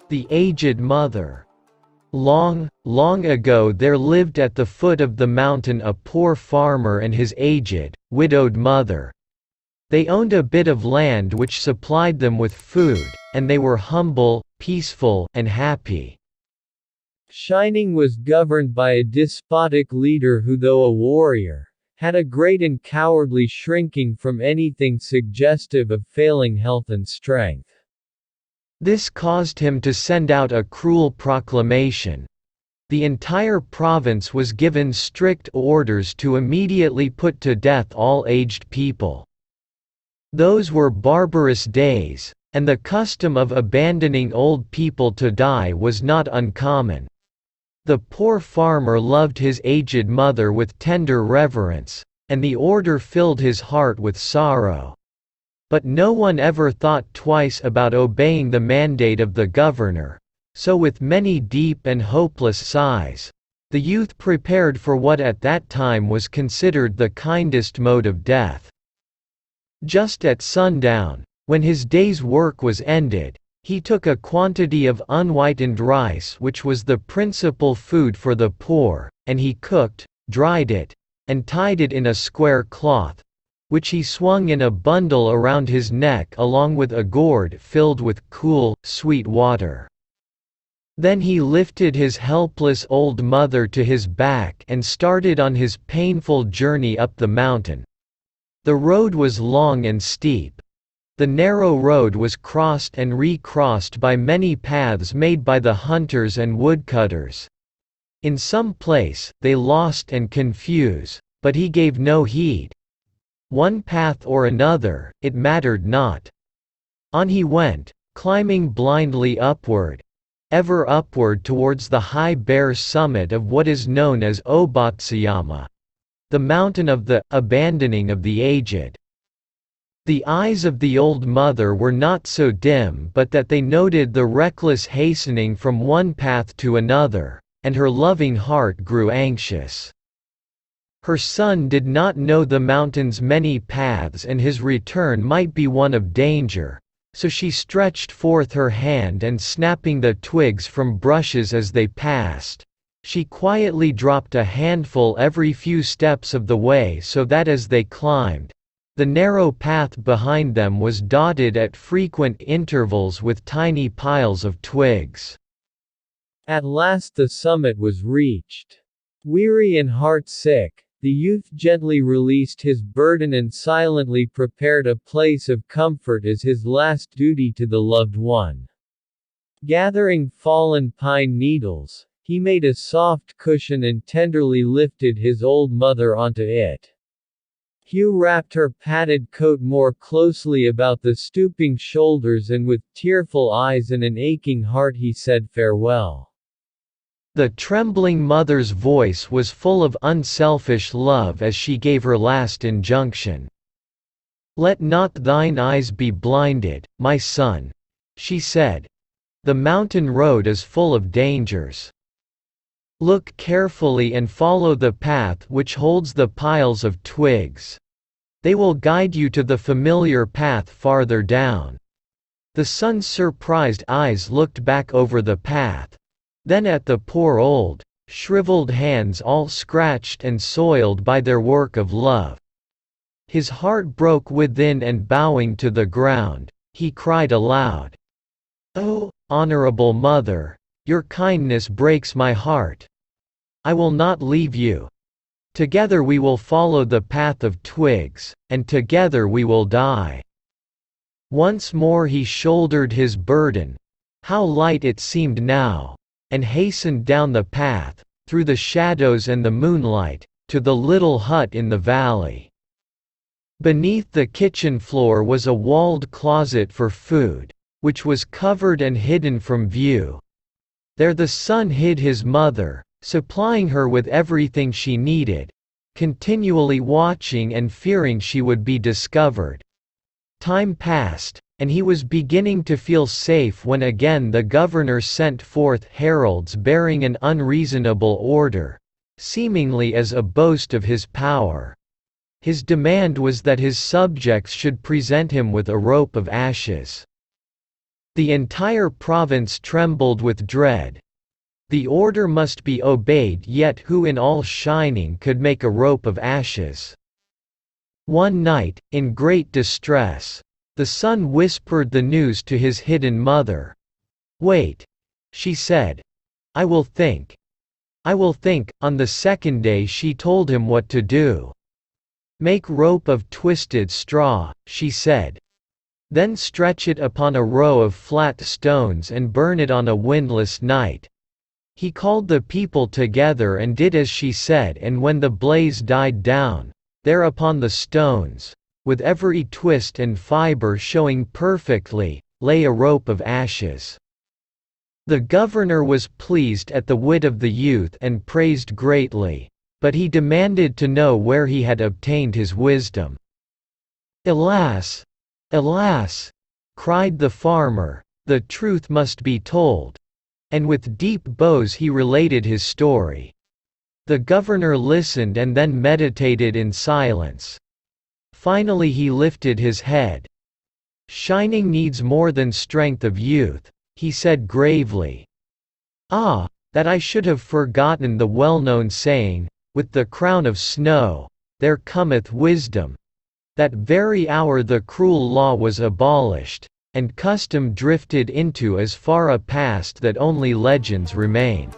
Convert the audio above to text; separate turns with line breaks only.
The Aged Mother. Long, long ago there lived at the foot of the mountain a poor farmer and his aged, widowed mother. They owned a bit of land which supplied them with food, and they were humble, peaceful, and happy.
Shining was governed by a despotic leader who, though a warrior, had a great and cowardly shrinking from anything suggestive of failing health and strength.
This caused him to send out a cruel proclamation. The entire province was given strict orders to immediately put to death all aged people. Those were barbarous days, and the custom of abandoning old people to die was not uncommon. The poor farmer loved his aged mother with tender reverence, and the order filled his heart with sorrow. But no one ever thought twice about obeying the mandate of the governor, so with many deep and hopeless sighs, the youth prepared for what at that time was considered the kindest mode of death. Just at sundown, when his day's work was ended, he took a quantity of unwhitened rice, which was the principal food for the poor, and he cooked, dried it, and tied it in a square cloth, which he swung in a bundle around his neck along with a gourd filled with cool, sweet water. Then he lifted his helpless old mother to his back and started on his painful journey up the mountain. The road was long and steep. The narrow road was crossed and recrossed by many paths made by the hunters and woodcutters. In some place, they lost and confused, but he gave no heed. One path or another, it mattered not. On he went, climbing blindly upward, ever upward towards the high bare summit of what is known as Obatsuyama, the mountain of the abandoning of the aged. The eyes of the old mother were not so dim but that they noted the reckless hastening from one path to another, and her loving heart grew anxious. Her son did not know the mountain's many paths and his return might be one of danger, so she stretched forth her hand and snapping the twigs from brushes as they passed, she quietly dropped a handful every few steps of the way so that as they climbed, the narrow path behind them was dotted at frequent intervals with tiny piles of twigs.
At last the summit was reached. Weary and heart-sick, the youth gently released his burden and silently prepared a place of comfort as his last duty to the loved one. Gathering fallen pine needles, he made a soft cushion and tenderly lifted his old mother onto it. Hugh wrapped her padded coat more closely about the stooping shoulders and with tearful eyes and an aching heart he said farewell.
The trembling mother's voice was full of unselfish love as she gave her last injunction. "Let not thine eyes be blinded, my son," she said. "The mountain road is full of dangers. Look carefully and follow the path which holds the piles of twigs. They will guide you to the familiar path farther down." The son's surprised eyes looked back over the path, then at the poor old, shriveled hands all scratched and soiled by their work of love. His heart broke within and bowing to the ground, he cried aloud, "Oh, honorable mother, your kindness breaks my heart. I will not leave you. Together we will follow the path of twigs, and together we will die." Once more he shouldered his burden, how light it seemed now, and hastened down the path, through the shadows and the moonlight, to the little hut in the valley. Beneath the kitchen floor was a walled closet for food, which was covered and hidden from view. There the son hid his mother, supplying her with everything she needed, continually watching and fearing she would be discovered. Time passed, and he was beginning to feel safe when again the governor sent forth heralds bearing an unreasonable order, seemingly as a boast of his power. His demand was that his subjects should present him with a rope of ashes. The entire province trembled with dread. The order must be obeyed, yet who in all Shining could make a rope of ashes? One night, in great distress, the son whispered the news to his hidden mother. "Wait," she said. "I will think. I will think." On the second day she told him what to do. "Make rope of twisted straw," she said. "Then stretch it upon a row of flat stones and burn it on a windless night." He called the people together and did as she said, and when the blaze died down, there upon the stones, with every twist and fibre showing perfectly, lay a rope of ashes. The governor was pleased at the wit of the youth and praised greatly, but he demanded to know where he had obtained his wisdom. "Alas! Alas!" cried the farmer, "the truth must be told." And with deep bows he related his story. The governor listened and then meditated in silence. Finally he lifted his head. "Shining needs more than strength of youth," he said gravely. "Ah, that I should have forgotten the well-known saying, 'With the crown of snow, there cometh wisdom.' That very hour the cruel law was abolished, and custom drifted into as far a past that only legends remain."